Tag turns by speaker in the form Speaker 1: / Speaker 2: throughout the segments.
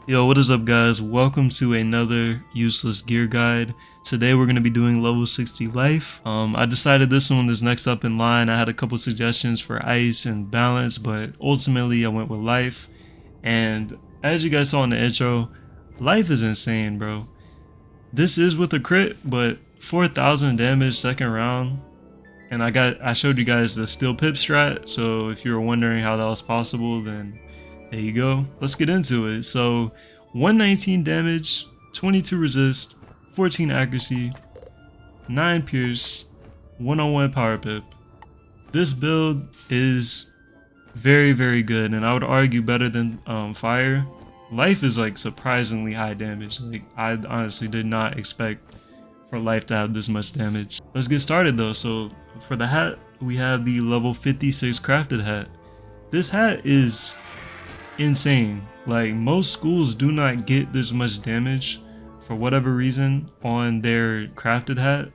Speaker 1: Yo, what is up guys? Welcome to another useless gear guide. Today we're going to be doing level 60 life. I decided this one is next up in line. I had a couple suggestions for ice and balance, but ultimately I went with life. And as you guys saw in the intro, life is insane, bro. This is with a crit, but 4,000 damage second round. And I showed you guys the steel pip strat, so if you were wondering how that was possible, then there you go. Let's get into it. So 119 damage, 22 resist, 14 accuracy, 9 pierce, 101 power pip. This build is very good, and I would argue better than fire. Life is like surprisingly high damage. Like I honestly did not expect for life to have this much damage. Let's get started though. So for the hat, we have the level 56 crafted hat. This hat is insane. Like most schools do not get this much damage for whatever reason on their crafted hat.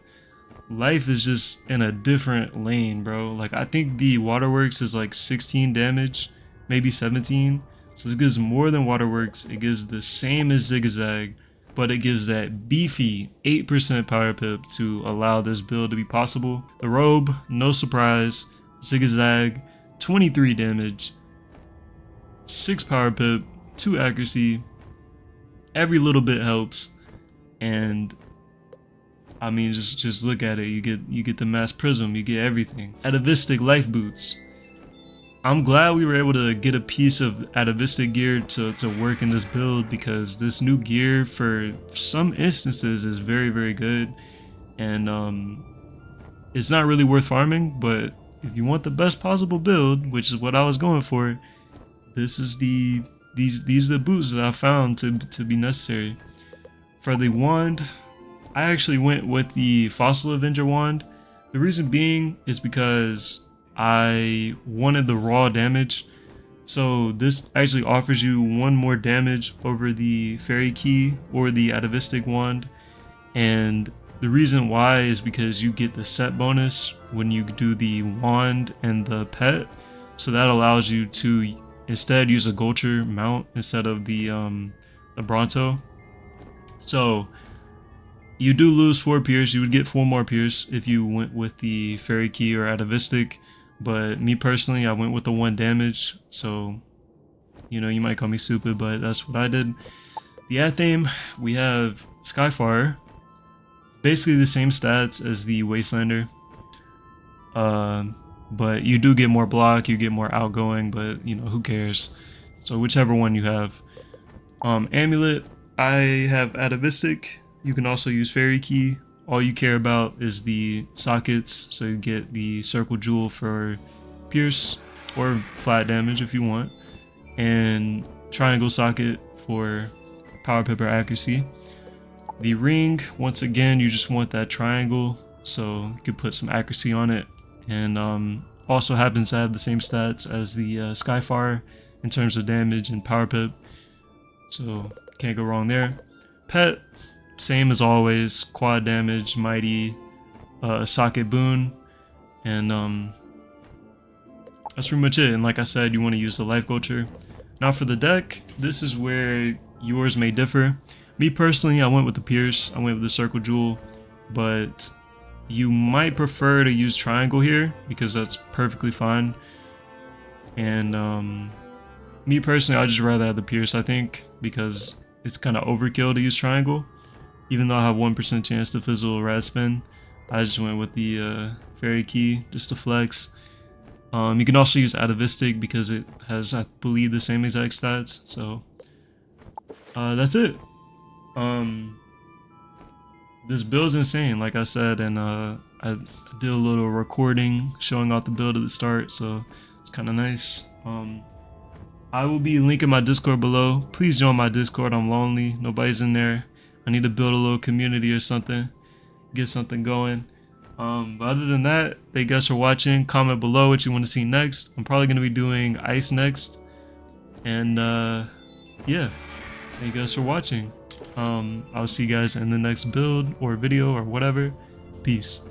Speaker 1: Life is just in a different lane, bro. Like I think the waterworks is like 16 damage, maybe 17. So this gives more than waterworks. It gives the same as zigzag, but it gives that beefy 8% power pip to allow this build to be possible. The robe, no surprise, zigzag, 23 damage, 6 power pip, 2 accuracy. Every little bit helps, and I mean just look at it. You get the mass prism, you get everything. Atavistic life boots. I'm glad we were able to get a piece of atavistic gear to work in this build, because this new gear for some instances is very good, and it's not really worth farming, but if you want the best possible build, which is what I was going for, this is these are the boots that I found to be necessary. For the wand, I actually went with the Fossil Avenger wand. The reason being is because I wanted the raw damage. So this actually offers you 1 more damage over the fairy key or the atavistic wand. And the reason why is because you get the set bonus when you do the wand and the pet. So that allows you to instead use a Gulcher mount instead of the Bronto. So you do lose 4 pierce. You would get 4 more pierce if you went with the fairy key or atavistic, but me personally, I went with the 1 damage. So you know, you might call me stupid, but that's what I did. The Athame, we have Skyfire, basically the same stats as the Wastelander, but you do get more block, you get more outgoing, but you know, who cares? So whichever one you have. Amulet, I have atavistic. You can also use fairy key. All you care about is the sockets, so you get the circle jewel for pierce or flat damage if you want, and triangle socket for power pip or accuracy. The ring, once again, you just want that triangle, so you could put some accuracy on it, and also happens to have the same stats as the Skyfire in terms of damage and power pip, so can't go wrong there. Pet, same as always, quad damage, mighty, socket boon, and that's pretty much it. And like I said, you want to use the life Gulcher. Now for the deck, this is where yours may differ. Me personally, I went with the pierce, I went with the circle jewel, but you might prefer to use triangle here because that's perfectly fine. And me personally, I just rather have the pierce, I think, because it's kind of overkill to use triangle. Even though I have 1% chance to fizzle a rad spin, I just went with the fairy key just to flex. You can also use atavistic because it has, I believe, the same exact stats. So that's it. This build's insane, like I said, and I did a little recording showing off the build at the start, so it's kind of nice. I will be linking my Discord below. Please join my Discord. I'm lonely, nobody's in there. I need to build a little community or something, get something going. But other than that, thank you guys for watching. Comment below what you want to see next. I'm probably going to be doing ice next, and yeah, thank you guys for watching. I'll see you guys in the next build or video or whatever. Peace.